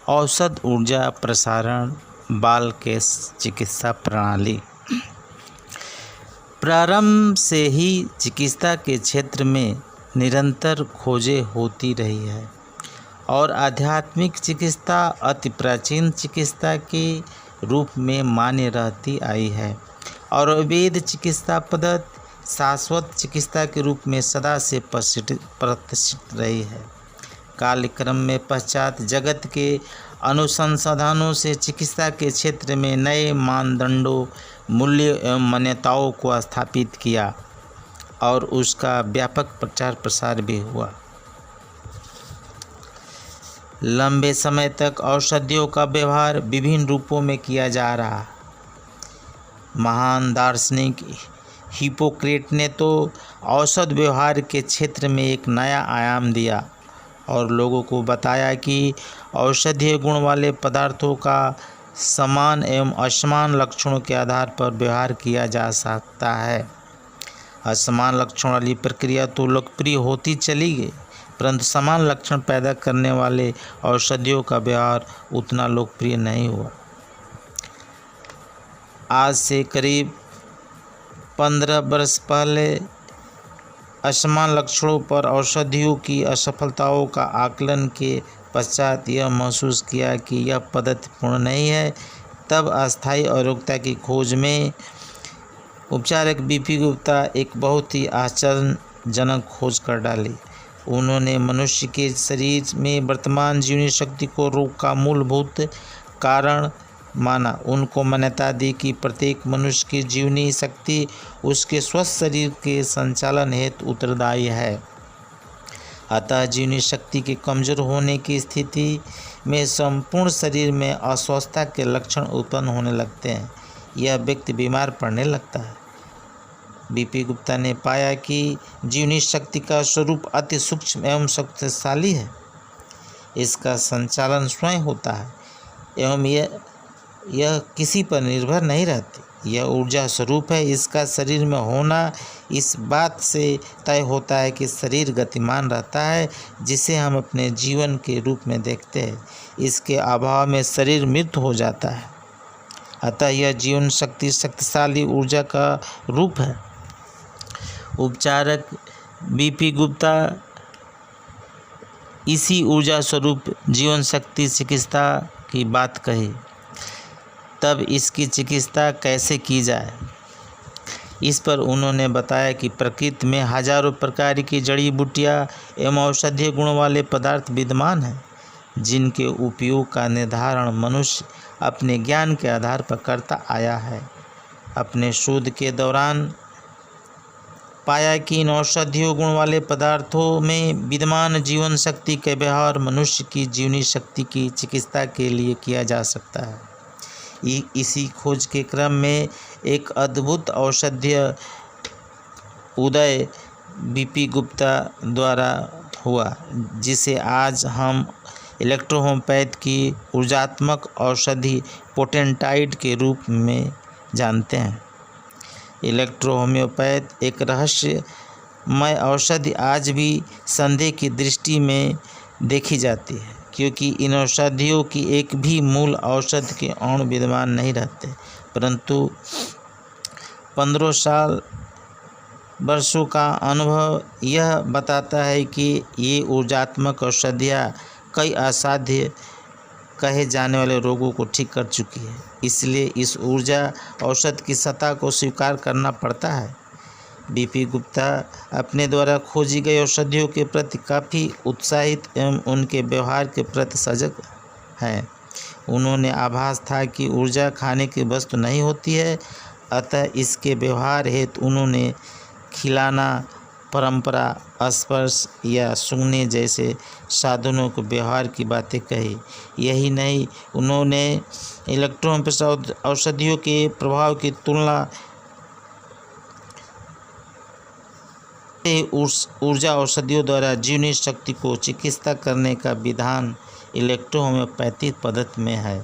औषध ऊर्जा प्रसारण बाल के चिकित्सा प्रणाली। प्रारंभ से ही चिकित्सा के क्षेत्र में निरंतर खोजें होती रही है और आध्यात्मिक चिकित्सा अति प्राचीन चिकित्सा के रूप में मान्य रहती आई है और वेद चिकित्सा पद्धति शाश्वत चिकित्सा के रूप में सदा से प्रतिष्ठित रही है। कालक्रम में पश्चात जगत के अनुसंधानों से चिकित्सा के क्षेत्र में नए मानदंडों, मूल्य एवं मान्यताओं को स्थापित किया और उसका व्यापक प्रचार प्रसार भी हुआ। लंबे समय तक औषधियों का व्यवहार विभिन्न रूपों में किया जा रहा। महान दार्शनिक हिप्पोक्रेट ने तो औषध व्यवहार के क्षेत्र में एक नया आयाम दिया और लोगों को बताया कि औषधीय गुण वाले पदार्थों का समान एवं असमान लक्षणों के आधार पर व्यवहार किया जा सकता है। असमान लक्षण वाली प्रक्रिया तो लोकप्रिय होती चली गई, परंतु समान लक्षण पैदा करने वाले औषधियों का व्यवहार उतना लोकप्रिय नहीं हुआ। आज से करीब 15 वर्ष पहले असमान लक्षणों पर औषधियों की असफलताओं का आकलन के पश्चात यह महसूस किया कि यह पद्धति पूर्ण नहीं है। तब अस्थायी अरोग्यता की खोज में उपचारक बीपी गुप्ता एक बहुत ही आश्चर्यजनक खोज कर डाली। उन्होंने मनुष्य के शरीर में वर्तमान जीवनी शक्ति को रोग का मूलभूत कारण माना। उनको मान्यता दी कि प्रत्येक मनुष्य की जीवनी शक्ति उसके स्वस्थ शरीर के संचालन हेतु उत्तरदायी है। अतः जीवनी शक्ति के कमजोर होने की स्थिति में संपूर्ण शरीर में अस्वस्थता के लक्षण उत्पन्न होने लगते हैं। यह व्यक्ति बीमार पड़ने लगता है। बीपी गुप्ता ने पाया कि जीवनी शक्ति का स्वरूप अति सूक्ष्म एवं शक्तिशाली है। इसका संचालन स्वयं होता है एवं यह किसी पर निर्भर नहीं रहती। यह ऊर्जा स्वरूप है। इसका शरीर में होना इस बात से तय होता है कि शरीर गतिमान रहता है, जिसे हम अपने जीवन के रूप में देखते हैं। इसके अभाव में शरीर मृत हो जाता है। अतः यह जीवन शक्ति शक्तिशाली ऊर्जा का रूप है। उपचारक बीपी गुप्ता इसी ऊर्जा स्वरूप जीवन शक्ति चिकित्सा की बात कही। तब इसकी चिकित्सा कैसे की जाए, इस पर उन्होंने बताया कि प्रकृति में हजारों प्रकार की जड़ी बूटियाँ एवं औषधीय गुण वाले पदार्थ विद्यमान हैं, जिनके उपयोग का निर्धारण मनुष्य अपने ज्ञान के आधार पर करता आया है। अपने शोध के दौरान पाया कि इन औषधीय गुण वाले पदार्थों में विद्यमान जीवन शक्ति के व्यवहार मनुष्य की जीवनी शक्ति की चिकित्सा के लिए किया जा सकता है। इसी खोज के क्रम में एक अद्भुत औषधीय उदय बीपी गुप्ता द्वारा हुआ, जिसे आज हम इलेक्ट्रोहोम्योपैथ की ऊर्जात्मक औषधि पोटेंटाइड के रूप में जानते हैं। इलेक्ट्रोहोम्योपैथ एक रहस्यमय औषधि आज भी संदेह की दृष्टि में देखी जाती है, क्योंकि इन औषधियों की एक भी मूल औषध के अणु विद्यमान नहीं रहते। परंतु 15 वर्षों का अनुभव यह बताता है कि ये ऊर्जात्मक औषधियाँ कई असाध्य कहे जाने वाले रोगों को ठीक कर चुकी है। इसलिए इस ऊर्जा औषध की सत्ता को स्वीकार करना पड़ता है। बीपी गुप्ता अपने द्वारा खोजी गई औषधियों के प्रति काफ़ी उत्साहित एवं उनके व्यवहार के प्रति सजग हैं। उन्होंने आभास था कि ऊर्जा खाने की वस्तु नहीं होती है, अतः इसके व्यवहार हेतु उन्होंने खिलाना, परंपरा, स्पर्श या सूंघने जैसे साधनों के व्यवहार की बातें कही। यही नहीं, उन्होंने इलेक्ट्रोहोम्योपैथी औषधियों के प्रभाव की तुलना ऊर्जा औषधियों द्वारा जीवनी शक्ति को चिकित्सा करने का विधान इलेक्ट्रोहोम्योपैथी पद्धति में है।